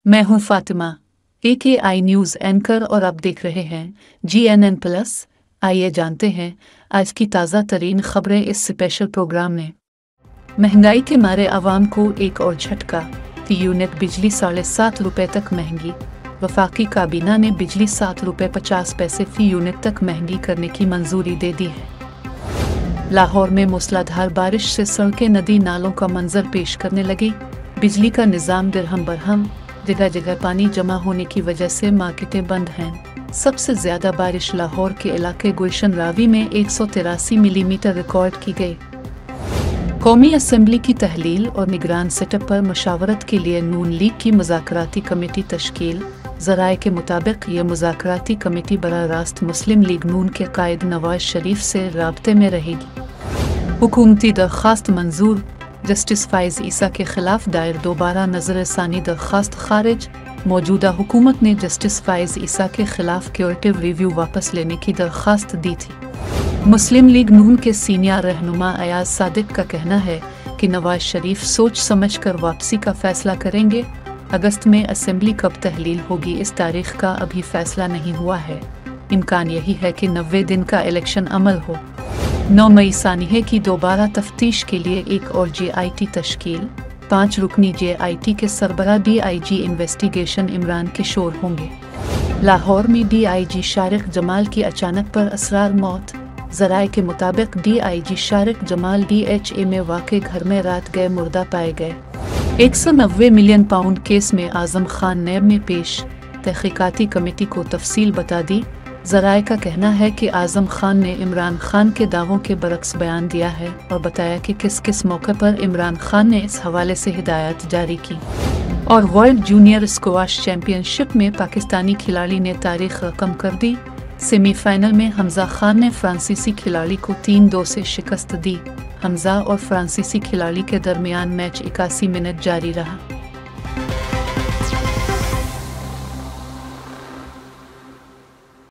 मैं हूं Fatima, AKI news anchor और आप देख रहे हैं GNN+। आइए जानते हैं आज की ताज़ा तरीन खबरें इस स्पेशल प्रोग्राम में। महंगाई के मारे आवाम को एक और झटका, यूनिट बिजली 7.5 रुपये तक महंगी। वफाकी काबीना ने बिजली 7 रुपये 50 पैसे फी यूनिट तक महंगी करने की मंजूरी दे दी है। लाहौर में मूसलाधार बारिश से सड़कें नदी नालों का मंजर पेश करने लगी। बिजली का निज़ाम दिरहम बरहम, जगह जगह पानी जमा होने की वजह से मार्केटें बंद हैं। सबसे ज़्यादा बारिश लाहौर के इलाके गुलशन रावी में 183 मिलीमीटर रिकॉर्ड की गई। कौमी असम्बली की तहलील और निगरान सेटअप पर मशावरत के लिए नून लीग की मुज़ाकराती कमेटी तश्कील। ज़राए के मुताबिक ये मुज़ाकराती कमेटी बराह रास्त मुस्लिम लीग नून के कायद नवाज शरीफ से राब्ते में रहेगी। हुकूमती दरख्वास्त मंजूर। जस्टिस फ़ाइज़ ईसा के खिलाफ दायर दोबारा नज़रसानी दरख्वास्त खारिज। मौजूदा हुकूमत ने जस्टिस फ़ाइज़ ईसा के खिलाफ क्यूरेटिव रिव्यू वापस लेने की दरख्वास्त दी थी। मुस्लिम लीग नून के सीनियर रहनुमा अयाज सादिक का कहना है कि नवाज शरीफ सोच समझ कर वापसी का फैसला करेंगे। अगस्त में असेंबली कब तहलील होगी, इस तारीख का अभी फैसला नहीं हुआ है। इम्कान यही है कि 90 दिन का इलेक्शन अमल हो। 9 मई सानिहे की दोबारा तफ्तीश के लिए एक और JIT तश्कील। 5 रुकनी JIT के सरबराह DIG इन्वेस्टिगेशन इमरान किशोर होंगे। लाहौर में DIG शारिक जमाल की अचानक पर असरार मौत। ज़राए के मुताबिक DIG शारिक जमाल DHA में वाक़े घर में रात गए मुर्दा पाए गए। 190 मिलियन पाउंड केस में आज़म खान नैब में पेश। तहकीकाती कमेटी को तफसील बता दी। ज़राए का कहना है कि आज़म खान ने इमरान खान के दावों के बरक्स बयान दिया है और बताया कि किस किस मौके पर इमरान खान ने इस हवाले से हिदायत जारी की। और वर्ल्ड जूनियर स्क्वाश चैंपियनशिप में पाकिस्तानी खिलाड़ी ने तारीख रकम कर दी। सेमीफाइनल में हमजा खान ने फ्रांसीसी खिलाड़ी को 3-2 से शिकस्त दी। हमजा और फ्रांसीसी खिलाड़ी के दरमियान मैच 81 मिनट जारी रहा।